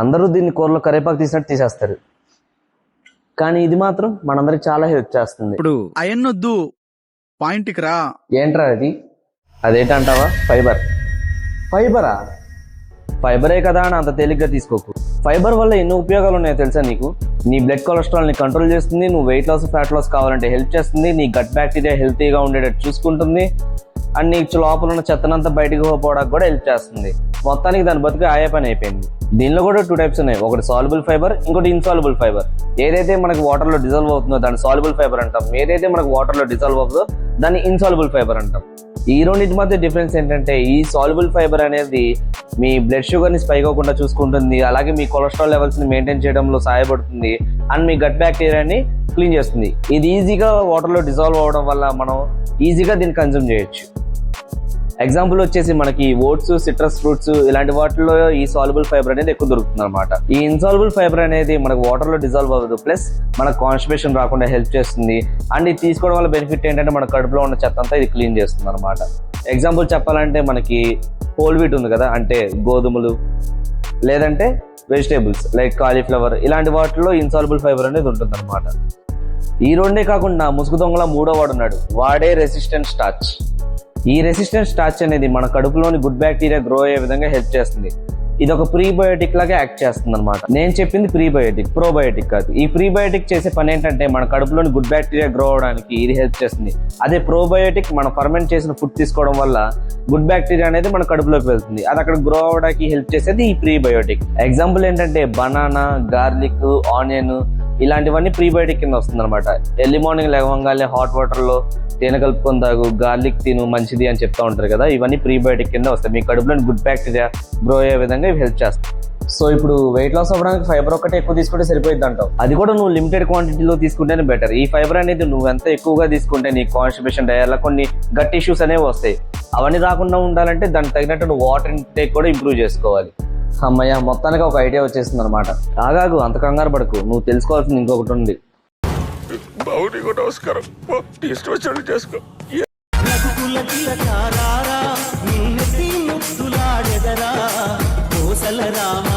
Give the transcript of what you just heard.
అందరూ దీన్ని కూరలో కరేపాకు తీసినట్టు తీసేస్తారు, కానీ ఇది మాత్రం మనందరికి చాలా హెల్ప్ చేస్తుంది. ఇప్పుడు అయన్నొద్దు, పాయింట్కి రా. ఏంట్రా అది? అదేంటంటావా? ఫైబరా? ఫైబరే కదా అని అంత తేలిగ్గా తీసుకోకు. ఫైబర్ వల్ల ఎన్నో ఉపయోగాలు ఉన్నాయో తెలుసా నీకు? నీ బ్లడ్ కొలెస్ట్రాల్ని కంట్రోల్ చేస్తుంది, నువ్వు వెయిట్ లాస్ ఫ్యాట్ లాస్ కావాలంటే హెల్ప్ చేస్తుంది, నీ గట్ బ్యాక్టీరియా హెల్తీగా ఉండేటట్టు చూసుకుంటుంది, అండ్ నీ లోపల ఉన్న చెత్తనంతా బయటకు పోవడానికి కూడా హెల్ప్ చేస్తుంది. మొత్తానికి దాని బతుకు ఆయే పని అయిపోయింది. దీనిలో కూడా 2 టైప్స్ ఉన్నాయి, ఒకటి సాల్యుబుల్ ఫైబర్, ఇంకోటి ఇన్సాల్యుబుల్ ఫైబర్. ఏదైతే మనకు వాటర్లో డిజాల్వ్ అవుతుందో దాన్ని సాల్యుబుల్ ఫైబర్ అంటాం, ఏదైతే మనకు వాటర్లో డిజాల్వ్ అవుతుందో దాన్ని ఇన్సాల్యుబుల్ ఫైబర్ అంటాం. ఈ రెండింటి మధ్య డిఫరెన్స్ ఏంటంటే, ఈ సాల్యుబుల్ ఫైబర్ అనేది మీ బ్లడ్ షుగర్ని స్పైక్ అవ్వకుండా చూసుకుంటుంది, అలాగే మీ కొలెస్ట్రాల్ లెవెల్స్ని మెయింటైన్ చేయడంలో సహాయపడుతుంది, అండ్ మీ గట్ బ్యాక్టీరియాని క్లీన్ చేస్తుంది. ఇది ఈజీగా వాటర్లో డిజాల్వ్ అవ్వడం వల్ల మనం ఈజీగా దీన్ని కన్జ్యూమ్ చేయొచ్చు. ఎగ్జాంపుల్ వచ్చేసి మనకి ఓట్స్, సిట్రస్ ఫ్రూట్స్ ఇలాంటి వాటిల్లో ఈ సాల్యుబుల్ ఫైబర్ అనేది ఎక్కువ దొరుకుతుంది అనమాట. ఈ ఇన్సాల్యుబుల్ ఫైబర్ అనేది మనకు వాటర్లో డిజాల్వ్ అవ్వదు, ప్లస్ మనకు కాన్స్టిపేషన్ రాకుండా హెల్ప్ చేస్తుంది. అండ్ ఇది తీసుకోవడం వల్ల బెనిఫిట్ ఏంటంటే మన కడుపులో ఉన్న చెత్త అంతా ఇది క్లీన్ చేస్తుంది అనమాట. ఎగ్జాంపుల్ చెప్పాలంటే మనకి హోల్ వీట్ ఉంది కదా, అంటే గోధుమలు, లేదంటే వెజిటేబుల్స్ లైక్ కాలీఫ్లవర్, ఇలాంటి వాటిల్లో ఇన్సాల్యుబుల్ ఫైబర్ అనేది ఉంటుంది అనమాట. ఈ రెండే కాకుండా ముసుగు దొంగల 3వ వాడు ఉన్నాడు, వాడే రెసిస్టెంట్ స్టార్చ్. ఈ రెసిస్టెంట్ స్టార్చ్ అనేది మన కడుపులోని గుడ్ బ్యాక్టీరియా గ్రో అయ్యే విధంగా హెల్ప్ చేస్తుంది. ఇది ఒక ప్రీబయోటిక్ లాగా యాక్ట్ చేస్తుంది అనమాట. నేను చెప్పింది ప్రీబయోటిక్, ప్రోబయోటిక్ కాదు. ఈ ప్రీబయోటిక్ చేసే పని ఏంటంటే మన కడుపులోని గుడ్ బ్యాక్టీరియా గ్రో అవడానికి ఇది హెల్ప్ చేస్తుంది. అదే ప్రోబయోటిక్ మనం ఫర్మెంట్ చేసిన ఫుడ్ తీసుకోవడం వల్ల గుడ్ బ్యాక్టీరియా అనేది మన కడుపులోకి వెళ్తుంది, అది అక్కడ గ్రో అవడానికి హెల్ప్ చేసేది ఈ ప్రీబయోటిక్. ఎగ్జాంపుల్ ఏంటంటే బనానా, గార్లిక్, ఆనియన్ ఇలాంటివన్నీ ప్రీబయోటిక్ కింద వస్తుంది అనమాట. ఎర్లీ మార్నింగ్ లేవగానే హాట్ వాటర్లో తేనె కలుపుకొని తాగు, గార్లిక్ తిను మంచిది అని చెప్తా ఉంటారు కదా, ఇవన్నీ ప్రీబయోటిక్ కింద వస్తాయి. మీ కడుపులోని గుడ్ బ్యాక్టీరియా గ్రో అయ్యే విధంగా ఇవి హెల్ప్ చేస్తాయి. సో ఇప్పుడు వెయిట్ లాస్ అవ్వడానికి ఫైబర్ ఒకటే ఎక్కువ తీసుకుంటే సరిపోయింది అంటావు. అది కూడా నువ్వు లిమిటెడ్ క్వాంటిటీలో తీసుకుంటేనే బెటర్. ఈ ఫైబర్ అనేది నువ్వు ఎంత ఎక్కువగా తీసుకుంటే నీ కాన్స్టిపేషన్, డయర్లా కొన్ని గట్ ఇష్యూస్ అనేవి వస్తాయి. అవన్నీ రాకుండా ఉండాలంటే దానికి తగినట్టు నువ్వు వాటర్ ఇంటేక్ కూడా ఇంప్రూవ్ చేసుకోవాలి. అమ్మయ్య, మొత్తానికి ఒక ఐడియా వచ్చేస్తుంది అనమాట. ఆగాగు, అంత కంగారు పడకు, నువ్వు తెలుసుకోవాల్సింది ఇంకొకటి ఉంది. నమస్కారం, చేసుకో. రామ